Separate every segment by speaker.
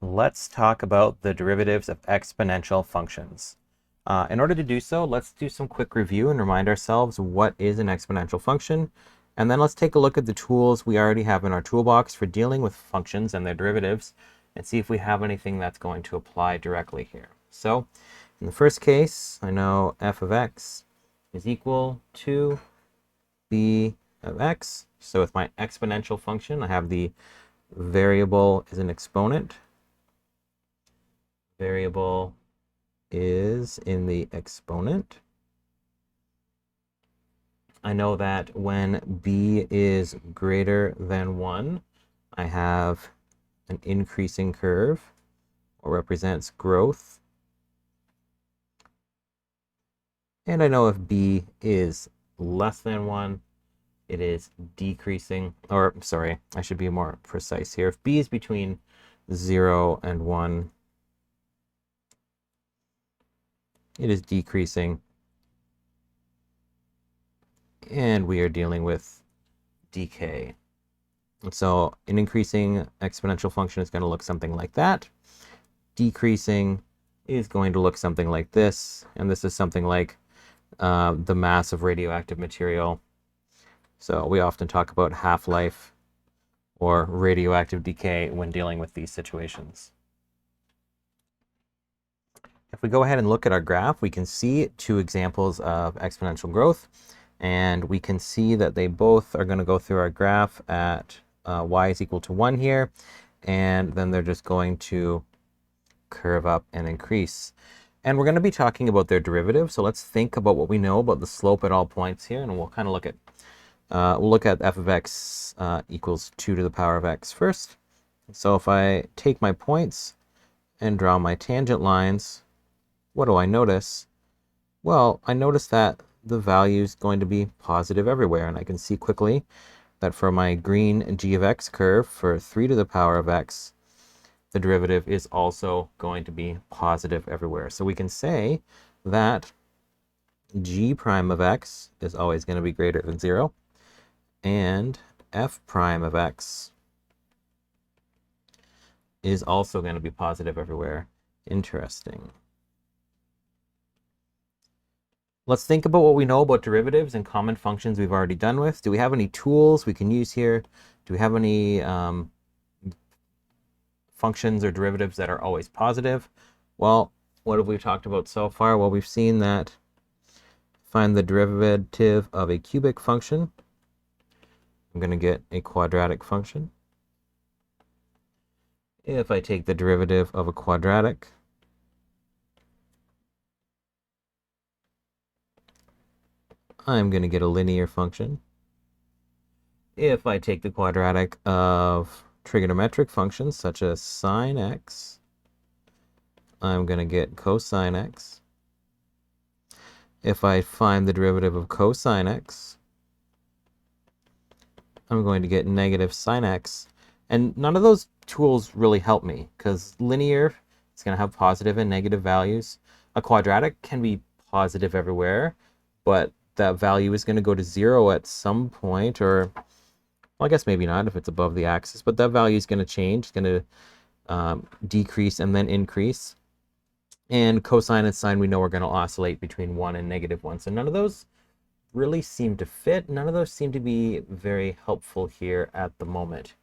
Speaker 1: Let's talk about the derivatives of exponential functions. In order to do so, let's do some quick review and remind ourselves what is an exponential function. And then let's take a look at the tools we already have in our toolbox for dealing with functions and their derivatives and see if we have anything that's going to apply directly here. So in the first case, I know f of x is equal to b of x. So with my exponential function, I have the variable as an exponent. Variable is in the exponent. I know that when b is greater than 1, I have an increasing curve, or represents growth. And I know if b is less than 1, it is decreasing. Or, sorry, I should be more precise here. If b is between 0 and 1, it is decreasing. And we are dealing with decay. And so an increasing exponential function is going to look something like that. Decreasing is going to look something like this. And this is something like the mass of radioactive material. So we often talk about half-life or radioactive decay when dealing with these situations. If we go ahead and look at our graph, we can see two examples of exponential growth. And we can see that they both are going to go through our graph at y is equal to 1 here. And then they're just going to curve up and increase. And we're going to be talking about their derivative. So let's think about what we know about the slope at all points here. And we'll kind of look at f of x equals 2 to the power of x first. So if I take my points and draw my tangent lines, what do I notice? Well, I notice that the value is going to be positive everywhere. And I can see quickly that for my green g of x curve for 3 to the power of x, the derivative is also going to be positive everywhere. So we can say that g prime of x is always going to be greater than 0, and f prime of x is also going to be positive everywhere. Interesting. Let's think about what we know about derivatives and common functions we've already done with. Do we have any tools we can use here? Do we have any functions or derivatives that are always positive? Well, what have we talked about so far? Well, we've seen that find the derivative of a cubic function. I'm going to get a quadratic function. If I take the derivative of a quadratic, I'm going to get a linear function. If I take the quadratic of trigonometric functions such as sine x, I'm going to get cosine x. If I find the derivative of cosine x, I'm going to get negative sine x. And none of those tools really help me because linear is going to have positive and negative values. A quadratic can be positive everywhere, but that value is going to go to 0 at some point, or well, I guess maybe not if it's above the axis, but that value is going to change. It's going to decrease and then increase. And cosine and sine we know are going to oscillate between 1 and negative 1. So none of those really seem to fit. None of those seem to be very helpful here at the moment.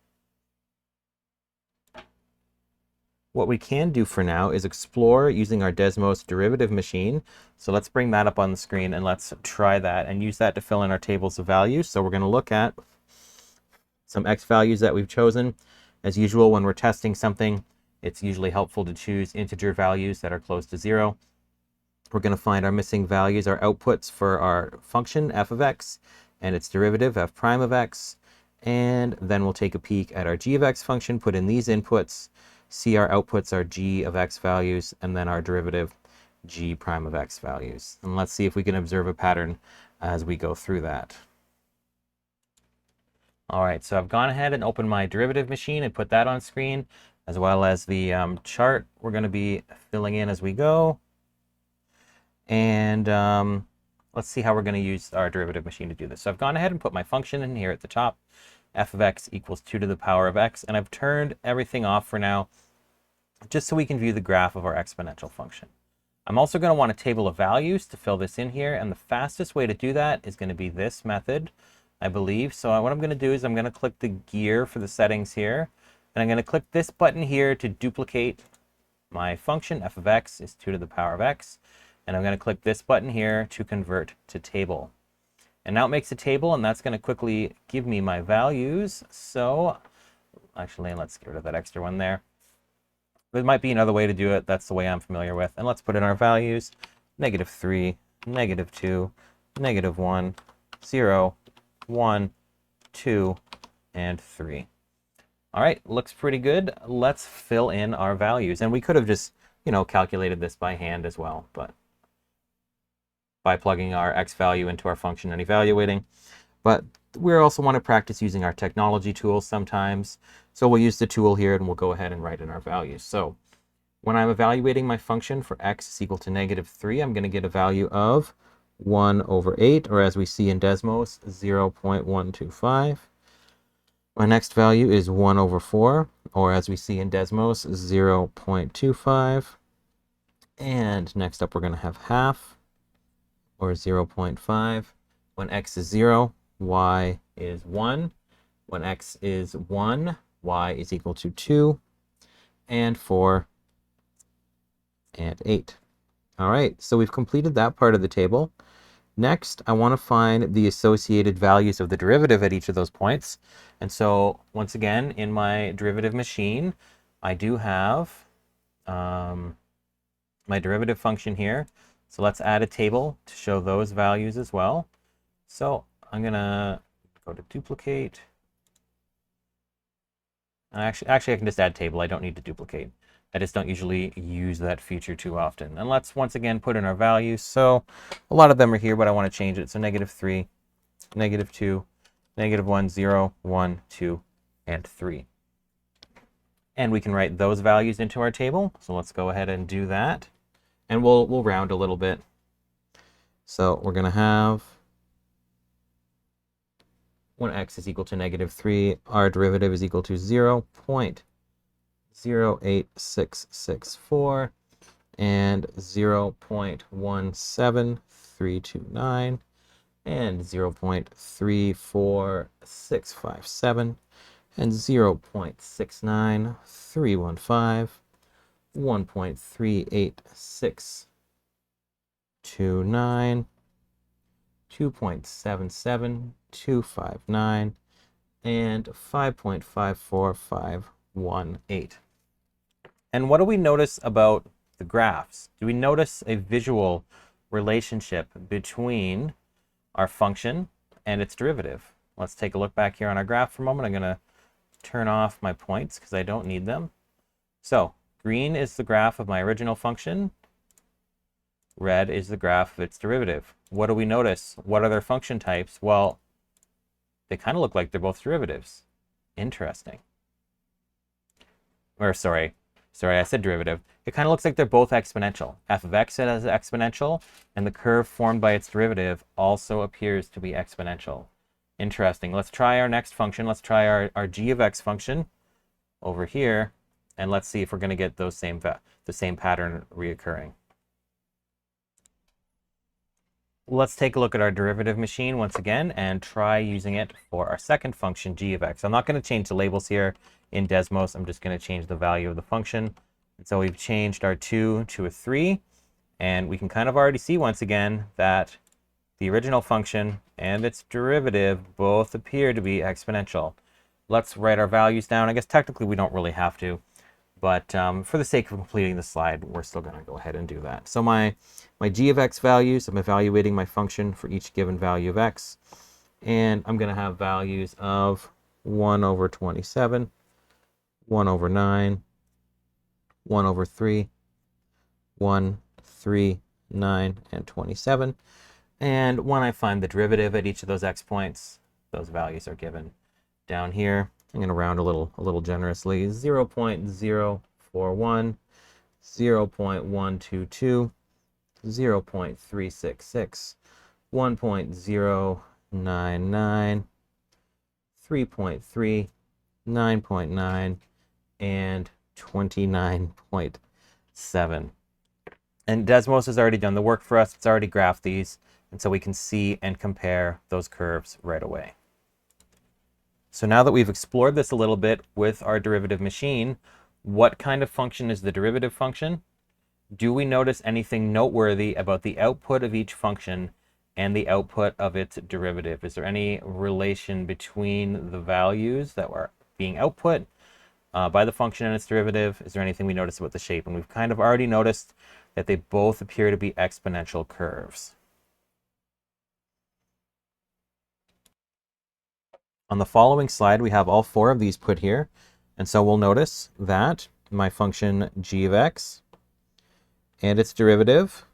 Speaker 1: What we can do for now is explore using our Desmos derivative machine. So let's bring that up on the screen and let's try that and use that to fill in our tables of values. So we're going to look at some x values that we've chosen. As usual, when we're testing something, it's usually helpful to choose integer values that are close to 0. We're going to find our missing values, our outputs for our function f of x and its derivative f prime of x. And then we'll take a peek at our g of x function, put in these inputs, see our outputs are g of x values, and then our derivative g prime of x values. And let's see if we can observe a pattern as we go through that. All right, so I've gone ahead and opened my derivative machine and put that on screen, as well as the chart we're going to be filling in as we go. And let's see how we're going to use our derivative machine to do this. So I've gone ahead and put my function in here at the top. F of x equals 2 to the power of x. And I've turned everything off for now just so we can view the graph of our exponential function. I'm also going to want a table of values to fill this in here, and the fastest way to do that is going to be this method, I believe. So what I'm going to do is I'm going to click the gear for the settings here, and I'm going to click this button here to duplicate my function. F of x is 2 to the power of x, and I'm going to click this button here to convert to table. And now it makes a table, and that's going to quickly give me my values. So actually, let's get rid of that extra one there. There might be another way to do it. That's the way I'm familiar with. And let's put in our values. -3, -2, -1, 0, 1, 2, and 3. All right, looks pretty good. Let's fill in our values. And we could have just, calculated this by hand as well, but by plugging our x value into our function and evaluating. But we also want to practice using our technology tools sometimes. So we'll use the tool here and we'll go ahead and write in our values. So when I'm evaluating my function for x is equal to -3, I'm going to get a value of 1/8, or as we see in Desmos, 0.125. My next value is 1/4, or as we see in Desmos, 0.25. And next up, we're going to have half, or 0.5. When x is 0, y is 1. When x is 1, y is equal to 2, and 4, and 8. All right, so we've completed that part of the table. Next, I want to find the associated values of the derivative at each of those points. And so, once again, in my derivative machine, I do have my derivative function here. So let's add a table to show those values as well. So I'm going to go to duplicate. Actually, I can just add table. I don't need to duplicate. I just don't usually use that feature too often. And let's once again put in our values. So a lot of them are here, but I want to change it. So -3, -2, -1, 0, 1, 2, and 3. And we can write those values into our table. So let's go ahead and do that. And we'll round a little bit. So we're going to have, when x is equal to -3, our derivative is equal to 0.08664 and 0.17329 and 0.34657 and 0.69315, 1.38629, 2.77259, and 5.54518. And what do we notice about the graphs? Do we notice a visual relationship between our function and its derivative? Let's take a look back here on our graph for a moment. I'm going to turn off my points because I don't need them. So green is the graph of my original function. Red is the graph of its derivative. What do we notice? What are their function types? Well, they kind of look like they're both derivatives. Interesting. Or sorry, I said derivative. It kind of looks like they're both exponential. F of x is exponential, and the curve formed by its derivative also appears to be exponential. Interesting. Let's try our next function. Let's try our g of x function over here, and let's see if we're going to get the same pattern reoccurring. Let's take a look at our derivative machine once again and try using it for our second function, g of x. I'm not going to change the labels here in Desmos. I'm just going to change the value of the function. And so we've changed our 2 to a 3, and we can kind of already see once again that the original function and its derivative both appear to be exponential. Let's write our values down. I guess technically we don't really have to, but for the sake of completing the slide, we're still going to go ahead and do that. So my g of x values, I'm evaluating my function for each given value of x, and I'm going to have values of 1/27, 1/9, 1/3, 1, 3, 9, and 27. And when I find the derivative at each of those x points, those values are given down here. I'm going to round a little generously. 0.041, 0.122, 0.366, 1.099, 3.3, 9.9, and 29.7. And Desmos has already done the work for us. It's already graphed these. And so we can see and compare those curves right away. So now that we've explored this a little bit with our derivative machine, what kind of function is the derivative function? Do we notice anything noteworthy about the output of each function and the output of its derivative? Is there any relation between the values that are being output by the function and its derivative? Is there anything we notice about the shape? And we've kind of already noticed that they both appear to be exponential curves. On the following slide, we have all four of these put here. And so we'll notice that my function g of x and its derivative,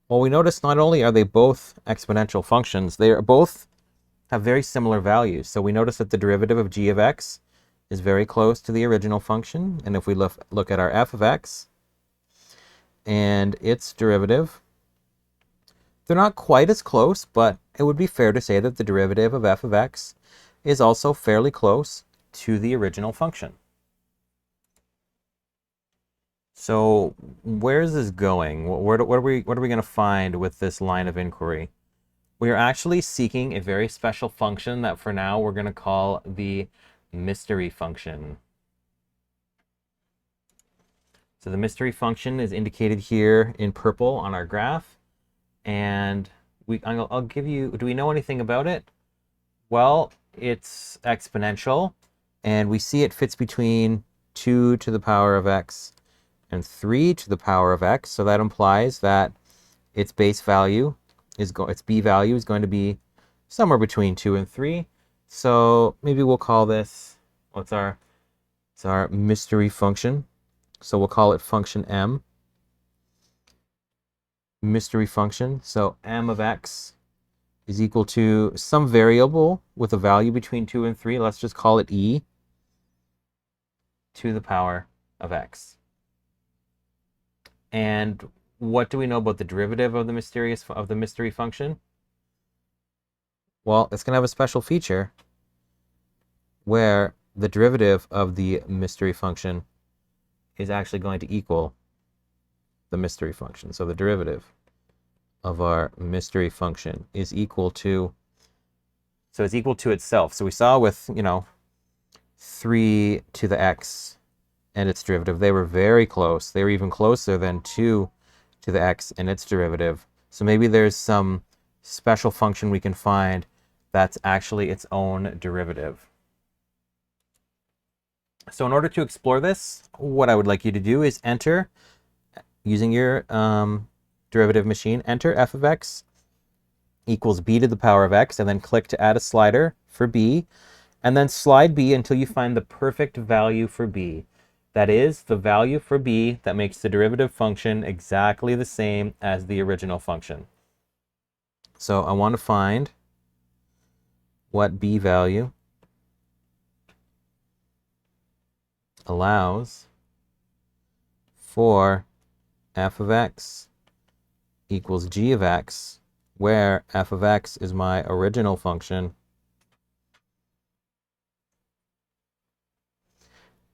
Speaker 1: well, we notice not only are they both exponential functions, they are both have very similar values. So we notice that the derivative of g of x is very close to the original function. And if we look at our f of x and its derivative, they're not quite as close, but it would be fair to say that the derivative of f of x is also fairly close to the original function. So where is this going? What are we going to find with this line of inquiry? We are actually seeking a very special function that for now we're going to call the mystery function. So the mystery function is indicated here in purple on our graph. And I'll give you, do we know anything about it? Well, it's exponential, and we see it fits between 2 to the power of x and 3 to the power of x. So that implies that its base value its b value is going to be somewhere between 2 and 3. So maybe we'll call this, it's our mystery function. So we'll call it function m. Mystery function. So m of x is equal to some variable with a value between 2 and 3. Let's just call it e to the power of x. And what do we know about the derivative of the mystery function? Well, it's going to have a special feature where the derivative of the mystery function is actually going to equal the mystery function. So the derivative of our mystery function is equal to, so it's equal to itself. So we saw with, 3 to the x and its derivative, they were very close. They were even closer than 2 to the x and its derivative. So maybe there's some special function we can find that's actually its own derivative. So in order to explore this, what I would like you to do is enter, using your derivative machine, enter f of x equals b to the power of x, and then click to add a slider for b, and then slide b until you find the perfect value for b. That is, the value for b that makes the derivative function exactly the same as the original function. So I want to find what b value allows for f of x equals g of x, where f of x is my original function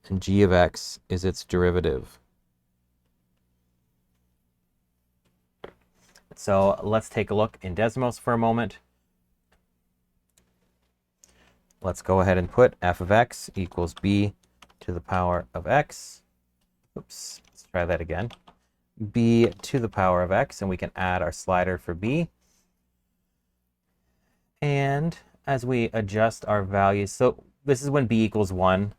Speaker 1: and g of x is its derivative. So let's take a look in Desmos for a moment. Let's go ahead and put f of x equals b to the power of x. Oops, let's try that again. B to the power of x, and we can add our slider for b. And as we adjust our values, so this is when b equals 1.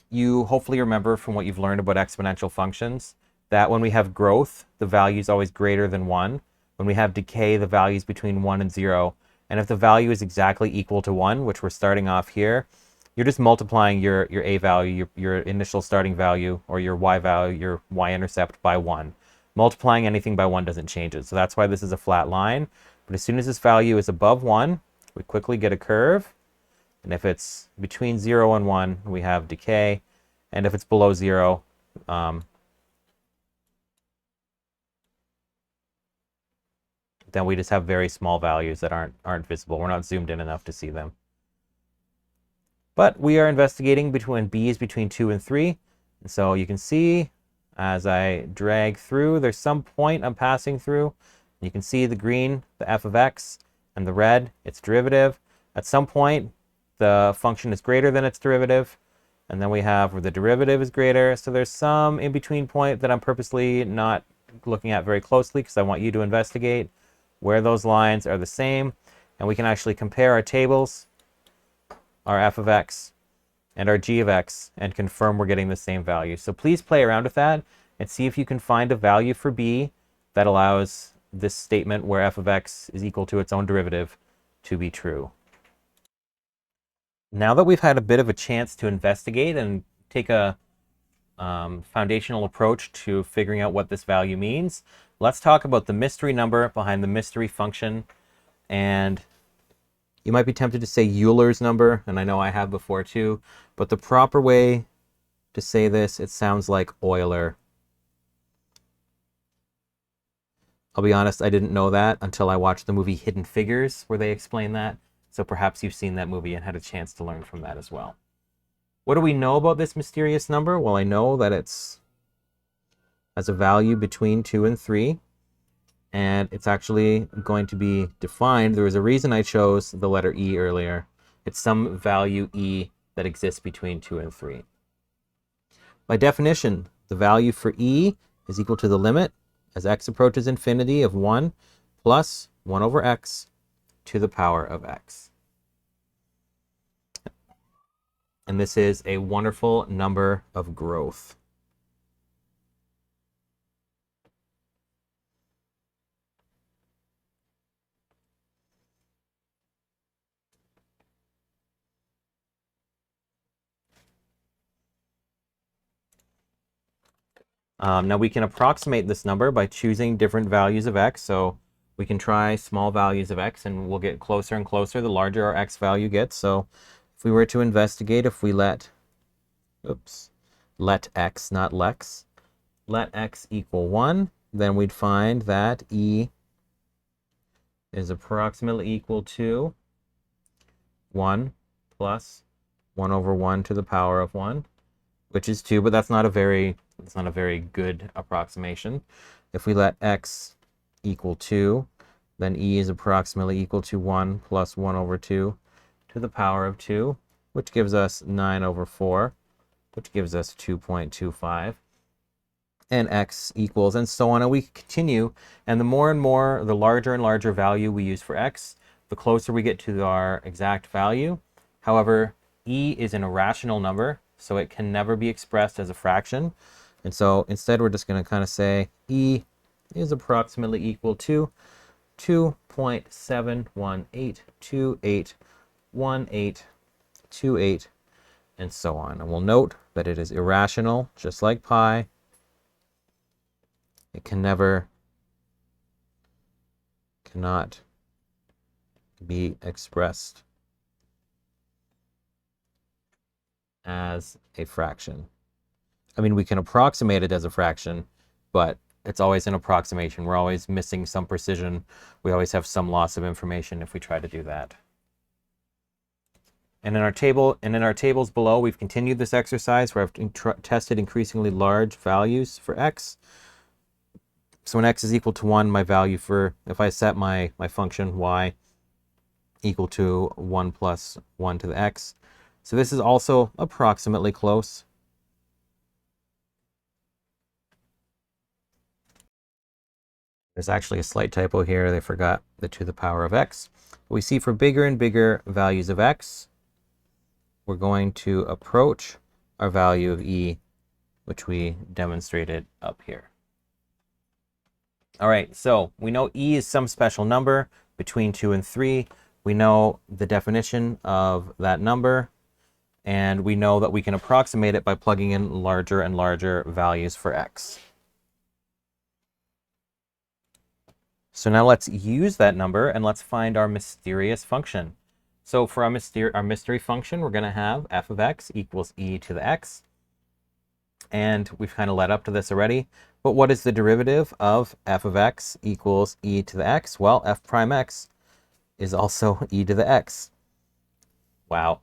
Speaker 1: You hopefully remember from what you've learned about exponential functions that when we have growth, the value is always greater than 1. When we have decay, the value is between 1 and 0. And if the value is exactly equal to 1, which we're starting off here, you're just multiplying your a value, your initial starting value, or your y value, your y-intercept by 1. Multiplying anything by 1 doesn't change it. So that's why this is a flat line. But as soon as this value is above 1, we quickly get a curve. And if it's between 0 and 1, we have decay. And if it's below 0, then we just have very small values that aren't visible. We're not zoomed in enough to see them. But we are investigating between b is between 2 and 3. And so you can see as I drag through, there's some point I'm passing through. You can see the green, the f of x, and the red, its derivative. At some point, the function is greater than its derivative. And then we have where the derivative is greater. So there's some in-between point that I'm purposely not looking at very closely because I want you to investigate where those lines are the same. And we can actually compare our tables, our f of x, and our g of x, and confirm we're getting the same value. So please play around with that and see if you can find a value for b that allows this statement where f of x is equal to its own derivative to be true. Now that we've had a bit of a chance to investigate and take a foundational approach to figuring out what this value means, let's talk about the mystery number behind the mystery function. And you might be tempted to say Euler's number, and I know I have before too, but the proper way to say this, it sounds like Euler. I'll be honest, I didn't know that until I watched the movie Hidden Figures, where they explain that. So perhaps you've seen that movie and had a chance to learn from that as well. What do we know about this mysterious number? Well, I know that it's has a value between 2 and 3. And it's actually going to be defined. There was a reason I chose the letter E earlier. It's some value E that exists between 2 and 3. By definition, the value for E is equal to the limit as x approaches infinity of 1 plus 1 over x to the power of x. And this is a wonderful number of growth. Now we can approximate this number by choosing different values of x. So we can try small values of x and we'll get closer and closer the larger our x value gets. So if we were to investigate, if we let x, not lex, let x equal 1, then we'd find that E is approximately equal to 1 plus 1 over 1 to the power of 1, which is 2, but that's not a very good approximation. If we let x equal 2, then E is approximately equal to 1 plus 1 over 2 to the power of 2, which gives us 9 over 4, which gives us 2.25. And x equals, and so on, and we continue. And the more and more, the larger and larger value we use for x, the closer we get to our exact value. However, E is an irrational number, so it can never be expressed as a fraction. And so instead, we're just going to kind of say E is approximately equal to 2.718281828, and so on. And we'll note that it is irrational, just like pi. It cannot be expressed as a fraction. I mean, we can approximate it as a fraction, but it's always an approximation. We're always missing some precision. We always have some loss of information if we try to do that. And in our tables below, we've continued this exercise where I've tested increasingly large values for x. So when x is equal to 1, my value for, if I set my function y equal to 1 plus 1 to the x. So this is also approximately close. There's actually a slight typo here. They forgot the to the power of x. We see for bigger and bigger values of x, we're going to approach our value of E, which we demonstrated up here. All right, so we know E is some special number between 2 and 3. We know the definition of that number, and we know that we can approximate it by plugging in larger and larger values for x. So now let's use that number and let's find our mysterious function. So for our mystery function, we're going to have f of x equals e to the x. And we've kind of led up to this already. But what is the derivative of f of x equals e to the x? Well, f prime x is also e to the x. Wow.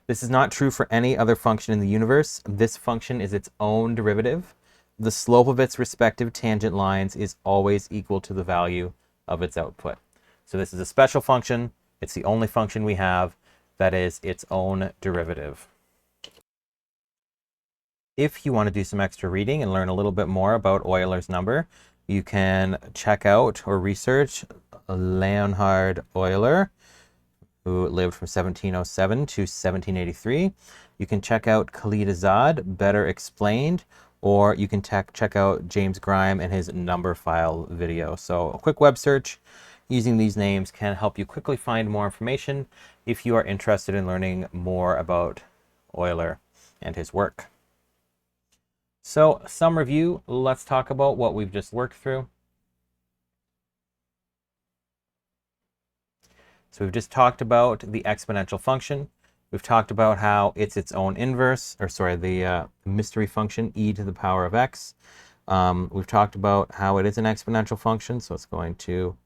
Speaker 1: This is not true for any other function in the universe. This function is its own derivative. The slope of its respective tangent lines is always equal to the value of its output. So this is a special function. It's the only function we have that is its own derivative. If you want to do some extra reading and learn a little bit more about Euler's number, you can check out or research Leonhard Euler, who lived from 1707 to 1783. You can check out Khalid Azad, Better Explained, or you can check out James Grime and his number file video. So a quick web search using these names can help you quickly find more information if you are interested in learning more about Euler and his work. So some review, let's talk about what we've just worked through. So we've just talked about the exponential function. We've talked about how it's its own inverse, or sorry, the mystery function e to the power of x. We've talked about how it is an exponential function, so it's going to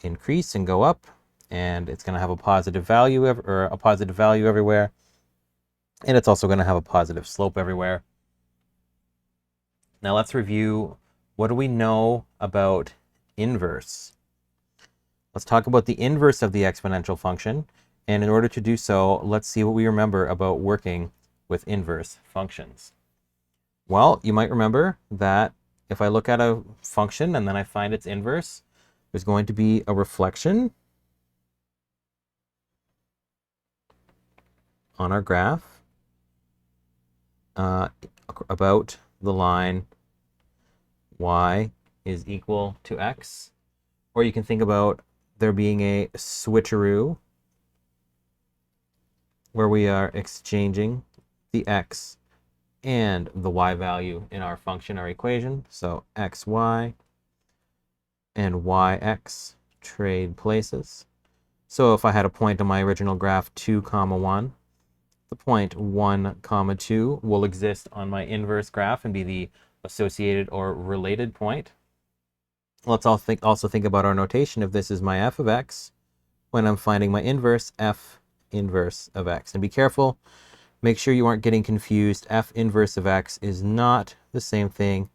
Speaker 1: increase and go up, and it's going to have a positive value everywhere, and it's also going to have a positive slope everywhere. Now let's review, what do we know about inverse? Let's talk about the inverse of the exponential function. And in order to do so, let's see what we remember about working with inverse functions. Well, you might remember that if I look at a function and then I find its inverse, there's going to be a reflection on our graph about the line y is equal to x. Or you can think about there being a switcheroo where we are exchanging the x and the y value in our function, our equation. So xy and yx trade places. So if I had a point on my original graph 2, 1, the point 1, 2 will exist on my inverse graph and be the associated or related point. Let's also think about our notation. If this is my f of x, when I'm finding my inverse, f inverse of x. And be careful, make sure you aren't getting confused. F inverse of x is not the same thing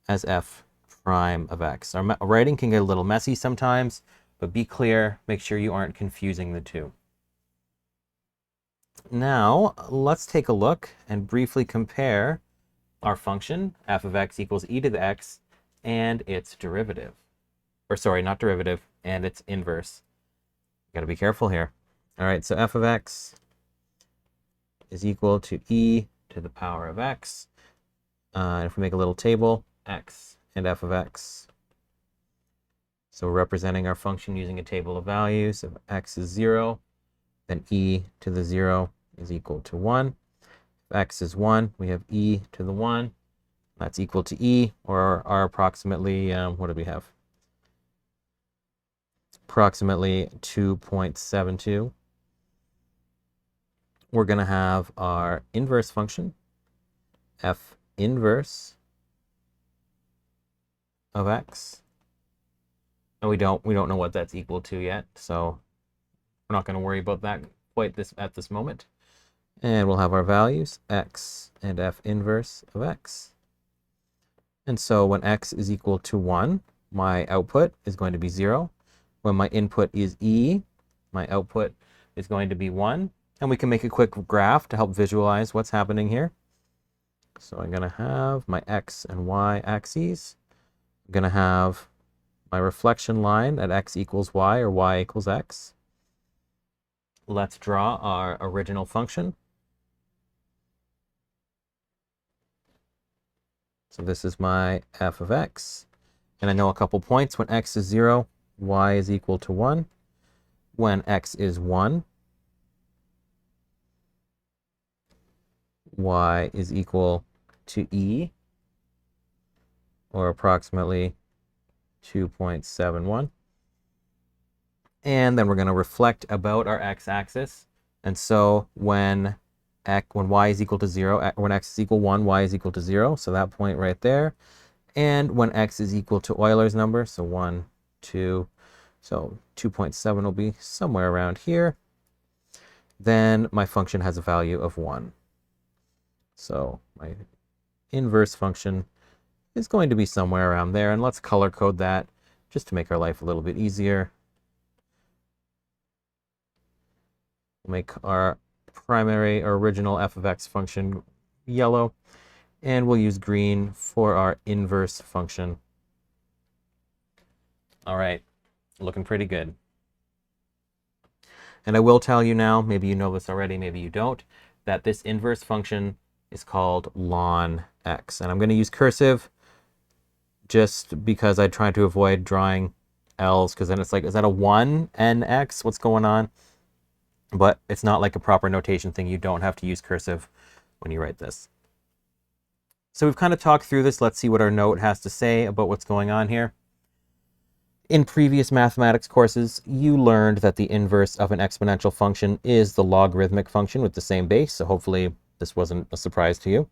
Speaker 1: as f prime of x. Our writing can get a little messy sometimes, but be clear, make sure you aren't confusing the two. Now, let's take a look and briefly compare our function, f of x equals e to the x, and its derivative. Or sorry, not derivative, and its inverse. Got to be careful here. All right, so f of x is equal to e to the power of x. If we make a little table, x and f of x. So we're representing our function using a table of values. If x is 0, then e to the 0 is equal to 1. If x is 1, we have e to the 1. That's equal to e, or are approximately, what do we have? Approximately 2.72. We're going to have our inverse function, f inverse of x. And we don't know what that's equal to yet, so we're not going to worry about that quite at this moment. And we'll have our values, x and f inverse of x. And so when x is equal to 1, my output is going to be 0. When my input is e, my output is going to be 1. And we can make a quick graph to help visualize what's happening here. So I'm going to have my x and y axes. I'm going to have my reflection line at x equals y or y equals x. Let's draw our original function. So this is my f of x. And I know a couple points. When x is 0, y is equal to 1. When x is 1, y is equal to e, or approximately 2.71. And then we're going to reflect about our x-axis. And so when y is equal to 0, when x is equal 1, y is equal to 0, so that point right there. And when x is equal to Euler's number, so 1, 2, so 2.7 will be somewhere around here. then my function has a value of 1. So my inverse function is going to be somewhere around there, and let's color code that just to make our life a little bit easier. We'll make our primary or original f of x function yellow, and we'll use green for our inverse function. All right, looking pretty good. And I will tell you now, maybe you know this already, maybe you don't, that this inverse function is called ln x. And I'm going to use cursive just because I try to avoid drawing L's, because then it's like, is that a 1 nx? What's going on? But it's not like a proper notation thing. You don't have to use cursive when you write this. So we've kind of talked through this. Let's see what our note has to say about what's going on here. In previous mathematics courses, you learned that the inverse of an exponential function is the logarithmic function with the same base, so hopefully this wasn't a surprise to you.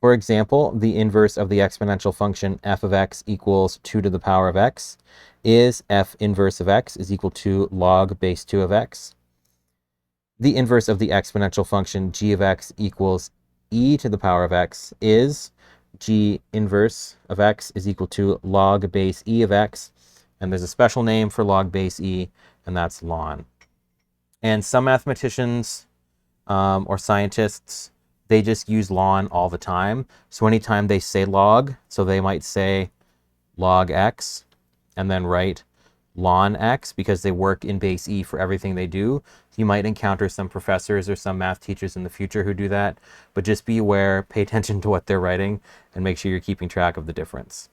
Speaker 1: For example, the inverse of the exponential function f of x equals 2 to the power of x is f inverse of x is equal to log base 2 of x. The inverse of the exponential function g of x equals e to the power of x is g inverse of x is equal to log base e of x. And there's a special name for log base e, and that's ln. And some mathematicians or scientists, they just use ln all the time. So anytime they say log, so they might say log x and then write ln x because they work in base e for everything they do. You might encounter some professors or some math teachers in the future who do that, but just be aware, pay attention to what they're writing, and make sure you're keeping track of the difference.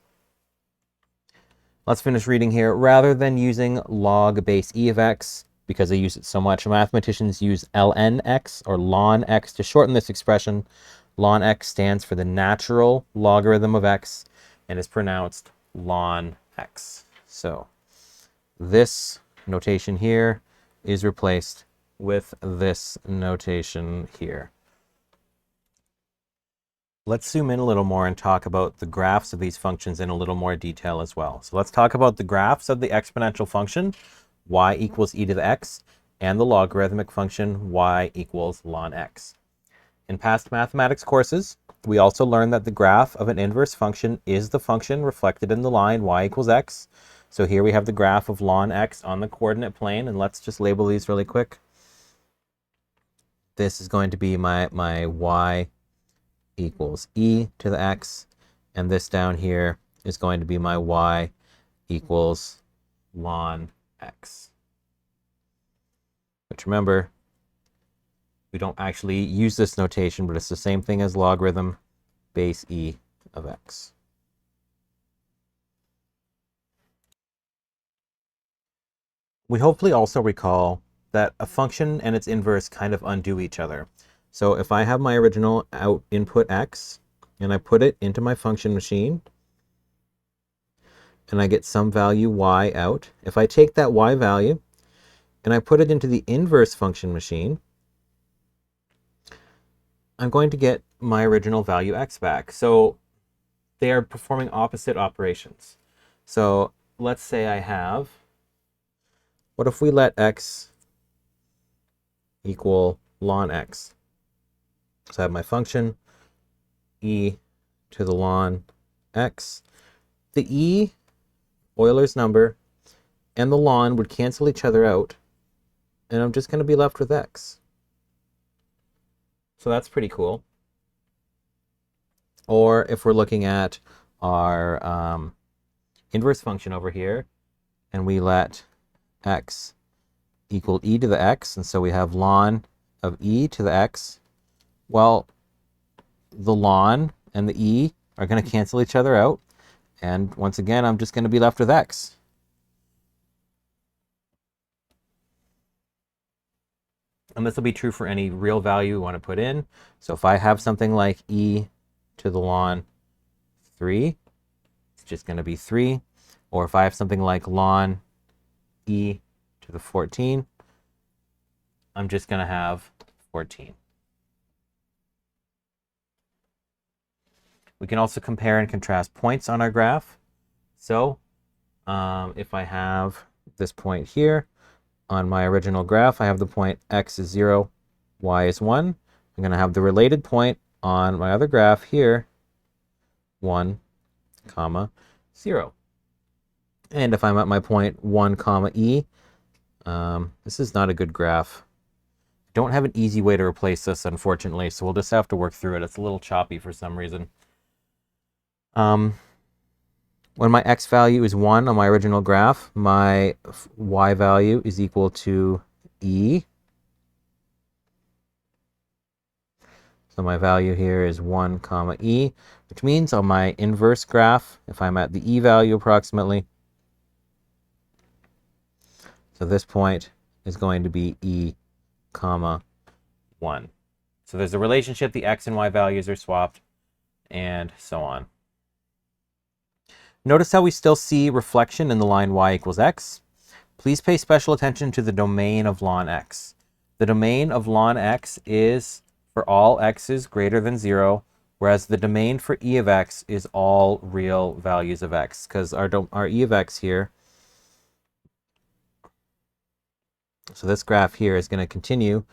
Speaker 1: Let's finish reading here. Rather than using log base e of x, because they use it so much, mathematicians use ln x or ln x to shorten this expression. Ln x stands for the natural logarithm of x and is pronounced ln x. So this notation here is replaced with this notation here. Let's zoom in a little more and talk about the graphs of these functions in a little more detail as well. So let's talk about the graphs of the exponential function, y equals e to the x, and the logarithmic function, y equals ln x. In past mathematics courses, we also learned that the graph of an inverse function is the function reflected in the line y equals x. So here we have the graph of ln x on the coordinate plane, and let's just label these really quick. This is going to be my y equals e to the x, and this down here is going to be my y equals ln x. But remember, we don't actually use this notation, but it's the same thing as logarithm base e of x. We hopefully also recall that a function and its inverse kind of undo each other. So if I have my original input x, and I put it into my function machine, and I get some value y out, if I take that y value, and I put it into the inverse function machine, I'm going to get my original value x back. So they are performing opposite operations. So let's say I have, what if we let x equal ln x? So I have my function e to the ln x. The e, Euler's number, and the ln would cancel each other out, and I'm just going to be left with x. So that's pretty cool. Or if we're looking at our inverse function over here, and we let x equal e to the x, and so we have ln of e to the x, well, the ln and the e are going to cancel each other out, and once again, I'm just going to be left with x. And this will be true for any real value we want to put in. So if I have something like e to the ln 3, it's just going to be 3. Or if I have something like ln e to the 14, I'm just going to have 14. We can also compare and contrast points on our graph. So if I have this point here, on my original graph, I have the point x is 0, y is 1. I'm going to have the related point on my other graph here, 1, comma, 0. And if I'm at my point 1, comma, e, this is not a good graph. I don't have an easy way to replace this, unfortunately, so we'll just have to work through it. It's a little choppy for some reason. When my x value is 1 on my original graph, my y value is equal to e. So my value here is 1, comma, e, which means on my inverse graph, if I'm at the e value approximately, so this point is going to be e, comma, 1. So there's a relationship, the x and y values are swapped, and so on. Notice how we still see reflection in the line y equals x. Please pay special attention to the domain of ln x. The domain of ln x is for all x's greater than 0, whereas the domain for e of x is all real values of x, because our e of x here, so this graph here is going to continue.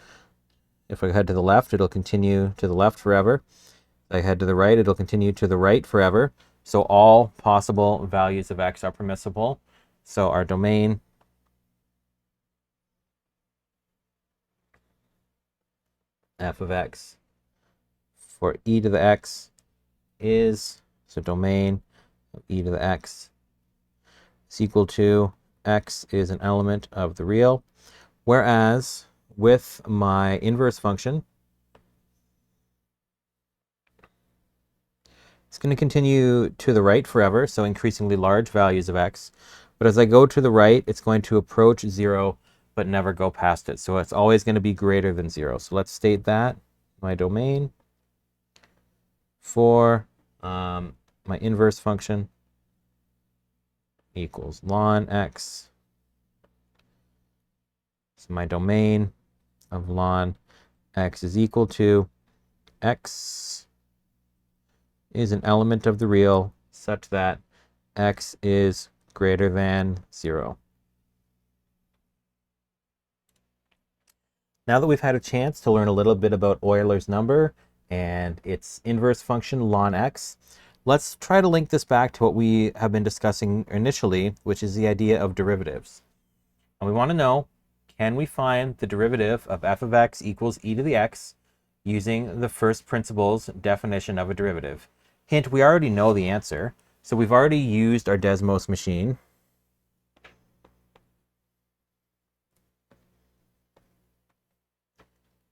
Speaker 1: If I head to the left, it'll continue to the left forever. If I head to the right, it'll continue to the right forever. So all possible values of x are permissible. So our domain f of x for e to the x is, so domain of e to the x is equal to x is an element of the real, whereas with my inverse function, it's going to continue to the right forever, so increasingly large values of x. But as I go to the right, it's going to approach 0, but never go past it. So it's always going to be greater than 0. So let's state that my domain for my inverse function equals ln x. So my domain of ln x is equal to x is an element of the real such that x is greater than 0. Now that we've had a chance to learn a little bit about Euler's number and its inverse function ln x, let's try to link this back to what we have been discussing initially, which is the idea of derivatives. And we want to know, can we find the derivative of f of x equals e to the x using the first principles definition of a derivative? Hint, we already know the answer. So we've already used our Desmos machine.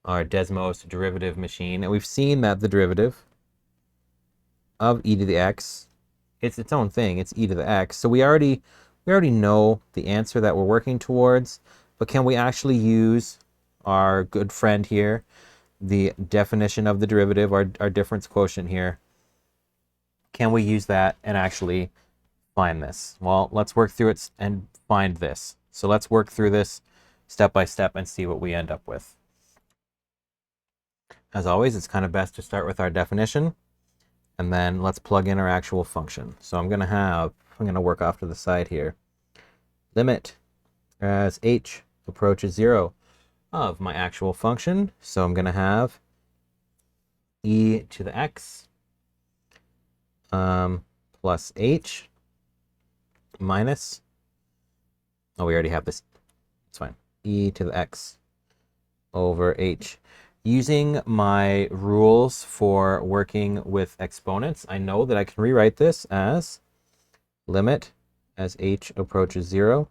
Speaker 1: Our Desmos derivative machine. And we've seen that the derivative of e to the x, it's its own thing. It's e to the x. So we already know the answer that we're working towards. But can we actually use our good friend here, the definition of the derivative, our difference quotient here? Can we use that and actually find this? Well, let's work through it and find this. So let's work through this step by step and see what we end up with. As always, it's kind of best to start with our definition, and then let's plug in our actual function. So I'm going to work off to the side here. Limit as h approaches 0 of my actual function. So I'm going to have e to the x plus h minus, oh, we already have this, it's fine, e to the x over h. Using my rules for working with exponents, I know that I can rewrite this as limit as h approaches 0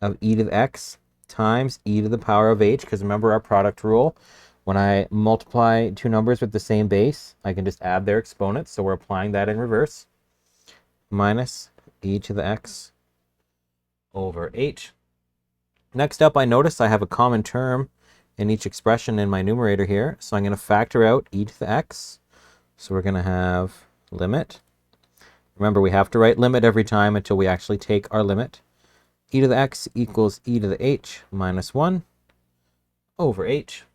Speaker 1: of e to the x times e to the power of h, because remember our product rule, when I multiply two numbers with the same base, I can just add their exponents, so we're applying that in reverse, minus e to the x over h. Next up, I notice I have a common term in each expression in my numerator here, so I'm going to factor out e to the x. So we're going to have limit. Remember, we have to write limit every time until we actually take our limit. E to the x equals e to the h minus 1 over h.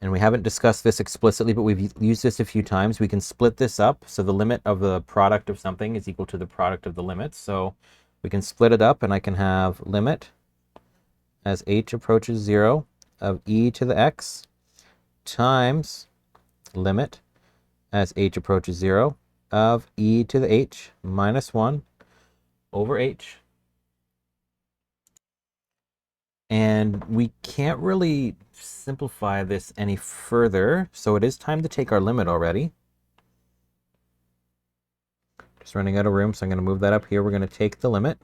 Speaker 1: And we haven't discussed this explicitly, but we've used this a few times. We can split this up. So the limit of the product of something is equal to the product of the limits. So We can split it up and I can have limit as h approaches 0 of e to the x times limit as h approaches 0 of e to the h minus 1 over h. And we can't really simplify this any further, so it is time to take our limit already. Just running out of room, so I'm going to move that up here. We're going to take the limit.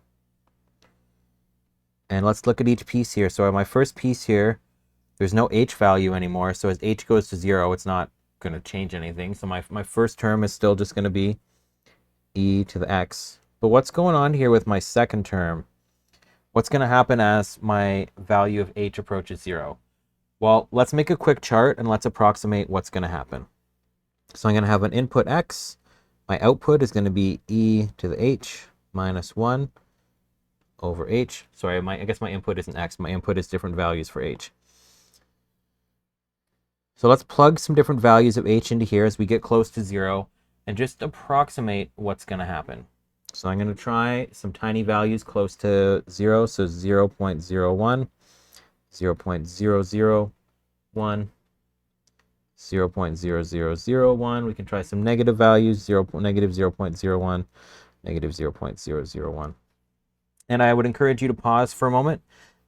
Speaker 1: And let's look at each piece here. So my first piece here, there's no h value anymore, so as h goes to 0, it's not going to change anything. So my first term is still just going to be e to the x. But what's going on here with my second term? What's going to happen as my value of h approaches 0? Well, let's make a quick chart and let's approximate what's going to happen. So I'm going to have an input x. My output is going to be e to the h minus 1 over h. Sorry, I guess my input isn't x. My input is different values for h. So let's plug some different values of h into here as we get close to 0 and just approximate what's going to happen. So I'm going to try some tiny values close to 0. So 0 0.01, 0 0.001, 0 0.0001. We can try some negative values, negative 0.01, negative 0.001. And I would encourage you to pause for a moment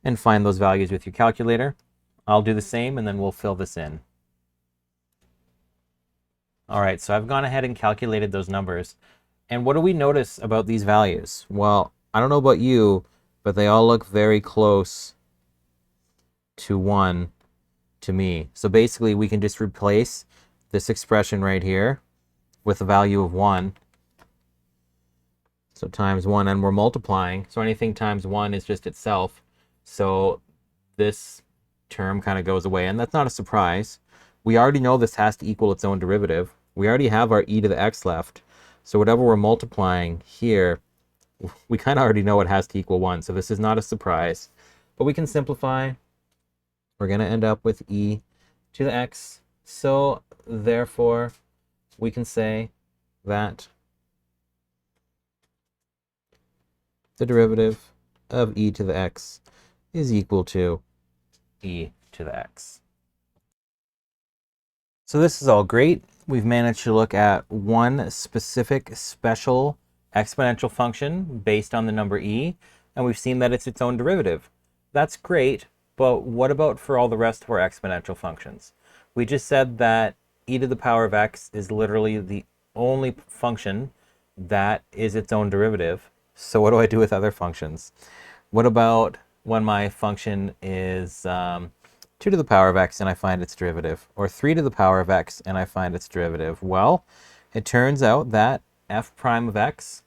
Speaker 1: and find those values with your calculator. I'll do the same and then we'll fill this in. All right, so I've gone ahead and calculated those numbers. And what do we notice about these values? Well, I don't know about you, but they all look very close to 1 to me. So basically, we can just replace this expression right here with a value of 1. So times 1, and we're multiplying. So anything times 1 is just itself. So this term kind of goes away, and that's not a surprise. We already know this has to equal its own derivative. We already have our e to the x left. So whatever we're multiplying here, we kind of already know it has to equal 1. So this is not a surprise. But we can simplify. We're going to end up with e to the x. So therefore, we can say that the derivative of e to the x is equal to e to the x. So this is all great. We've managed to look at one specific special exponential function based on the number e, and we've seen that it's its own derivative. That's great, but what about for all the rest of our exponential functions? We just said that e to the power of x is literally the only function that is its own derivative. So what do I do with other functions? What about when my function is 2 to the power of x and I find its derivative, or 3 to the power of x and I find its derivative? Well, it turns out that f prime of x,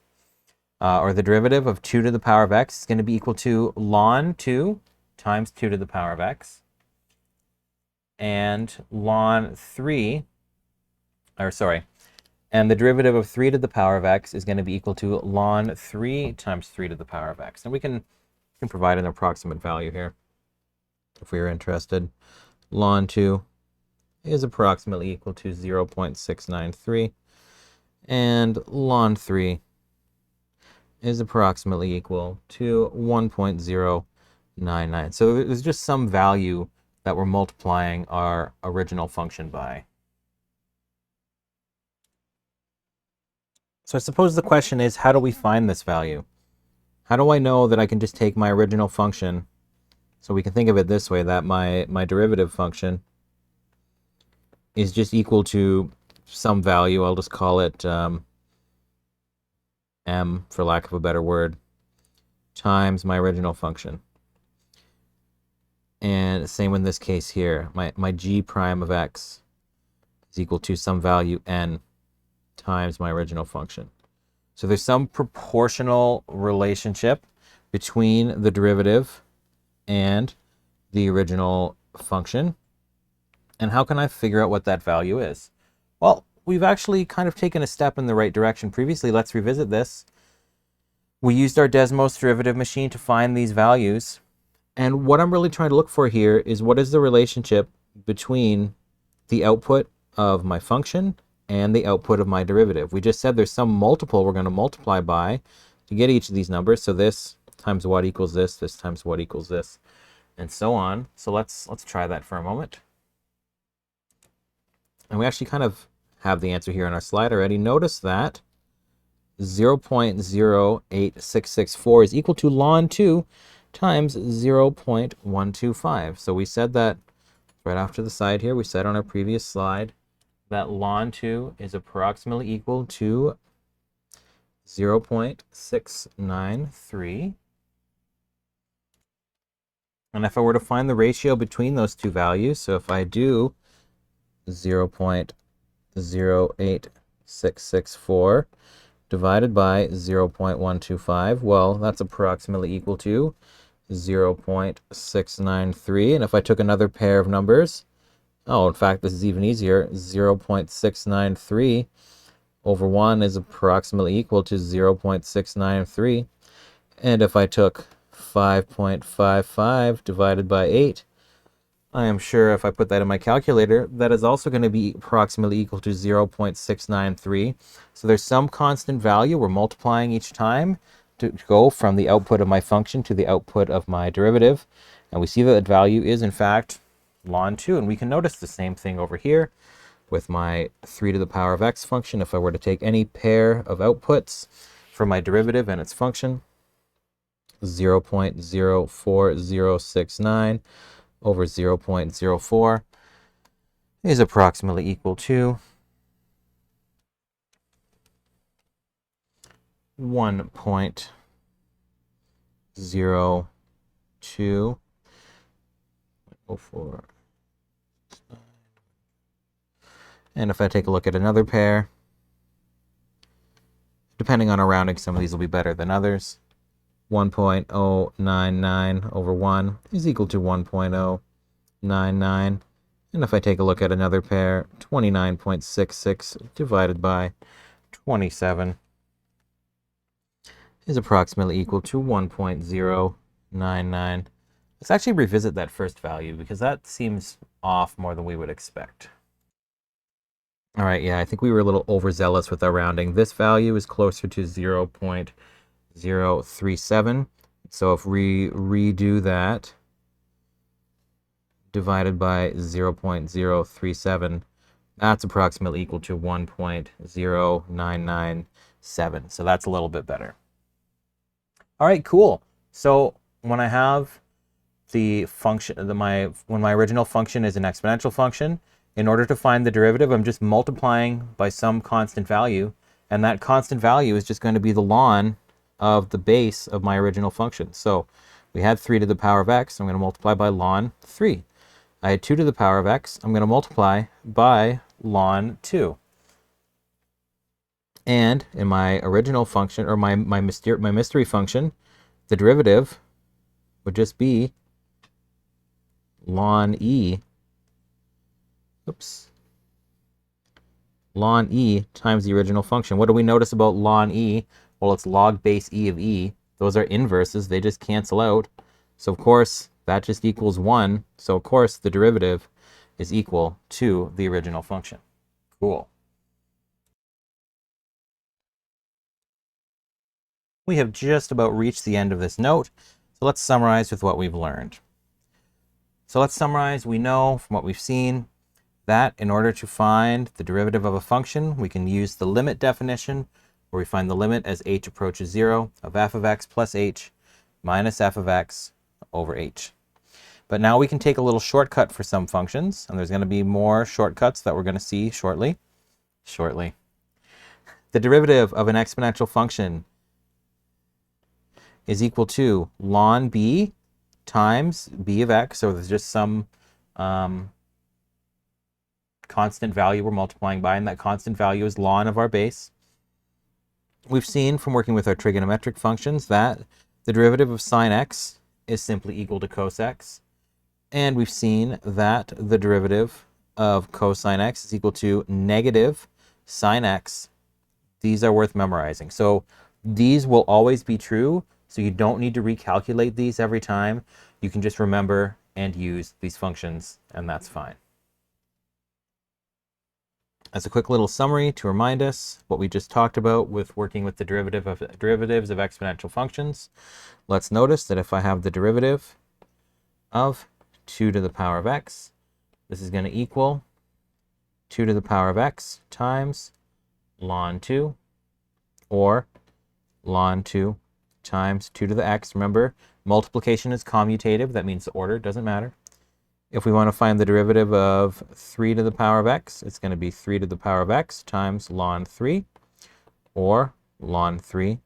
Speaker 1: or the derivative of 2 to the power of x, is going to be equal to ln 2 times 2 to the power of x, and ln 3, and the derivative of 3 to the power of x is going to be equal to ln 3 times 3 to the power of x. And we can provide an approximate value here if we are interested. Ln 2 is approximately equal to 0.693, and ln 3 is approximately equal to 1.099. So there's just some value that we're multiplying our original function by. So I suppose the question is, how do we find this value? How do I know that I can just take my original function? So we can think of it this way, that my derivative function is just equal to some value. I'll just call it m, for lack of a better word, times my original function. And same in this case here. My g prime of x is equal to some value n times my original function. So there's some proportional relationship between the derivative and the original function. And how can I figure out what that value is? Well, we've actually kind of taken a step in the right direction previously. Let's revisit this. We used our Desmos derivative machine to find these values. And what I'm really trying to look for here is, what is the relationship between the output of my function and the output of my derivative? We just said there's some multiple we're going to multiply by to get each of these numbers. So this times what equals this, this times what equals this, and so on. So let's try that for a moment. And we actually kind of have the answer here on our slide already. Notice that 0.08664 is equal to ln 2 times 0.125. So we said that right after the side here, we said on our previous slide that ln 2 is approximately equal to 0.693. And if I were to find the ratio between those two values, so if I do 0.08664 divided by 0.125, well, that's approximately equal to 0.693. And if I took another pair of numbers, oh, in fact, this is even easier. 0.693 over 1 is approximately equal to 0.693. And if I took 5.55 divided by 8, I am sure if I put that in my calculator, that is also going to be approximately equal to 0.693. So there's some constant value. We're multiplying each time to go from the output of my function to the output of my derivative. And we see that value is, in fact, ln 2. And we can notice the same thing over here with my 3 to the power of x function. If I were to take any pair of outputs for my derivative and its function, 0.04069 over 0.04 is approximately equal to 1.0204. And if I take a look at another pair, depending on our rounding, some of these will be better than others. 1.099 over 1 is equal to 1.099. And if I take a look at another pair, 29.66 divided by 27 is approximately equal to 1.099. Let's actually revisit that first value because that seems off more than we would expect. All right, yeah, I think we were a little overzealous with our rounding. This value is closer to 0.037. So if we redo that, divided by 0.037, that's approximately equal to 1.0997. So that's a little bit better. All right, cool. So when I have the function, when my original function is an exponential function, in order to find the derivative, I'm just multiplying by some constant value, and that constant value is just going to be the ln of the base of my original function. So we had 3 to the power of x, I'm going to multiply by ln 3. I had 2 to the power of x, I'm going to multiply by ln 2. And in my original function, or my mystery function, the derivative would just be ln e, ln e times the original function. What do we notice about ln e? Well, it's log base e of e. Those are inverses. They just cancel out. So, of course, that just equals 1. So, of course, the derivative is equal to the original function. Cool. We have just about reached the end of this note. So let's summarize with what we've learned. So let's summarize. We know from what we've seen that in order to find the derivative of a function, we can use the limit definition, where we find the limit as h approaches 0 of f of x plus h minus f of x over h. But now we can take a little shortcut for some functions, and there's going to be more shortcuts that we're going to see shortly. The derivative of an exponential function is equal to ln b times b of x, so there's just some constant value we're multiplying by, and that constant value is ln of our base. We've seen from working with our trigonometric functions that the derivative of sine x is simply equal to cos x, and we've seen that the derivative of cosine x is equal to negative sine x. These are worth memorizing. So these will always be true, so you don't need to recalculate these every time. You can just remember and use these functions, and that's fine. As a quick little summary to remind us what we just talked about with working with the derivatives of exponential functions, let's notice that if I have the derivative of 2 to the power of x, this is going to equal 2 to the power of x times ln 2, or ln 2 times 2 to the x. Remember, multiplication is commutative. That means the order doesn't matter. If we want to find the derivative of 3 to the power of x, it's going to be 3 to the power of x times ln 3, or ln 3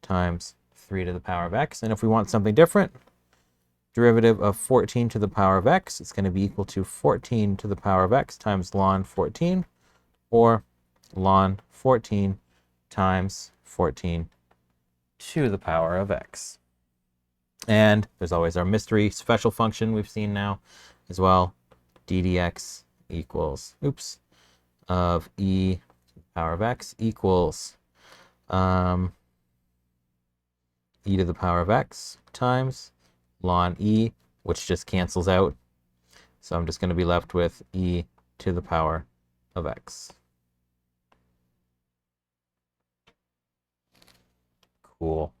Speaker 1: times 3 to the power of x. And if we want something different, derivative of 14 to the power of x, it's going to be equal to 14 to the power of x times ln 14, or ln 14 times 14 to the power of x. And there's always our mystery special function we've seen now as well, d dx equals, of e to the power of x equals e to the power of x times ln e, which just cancels out. So I'm just going to be left with e to the power of x. Cool.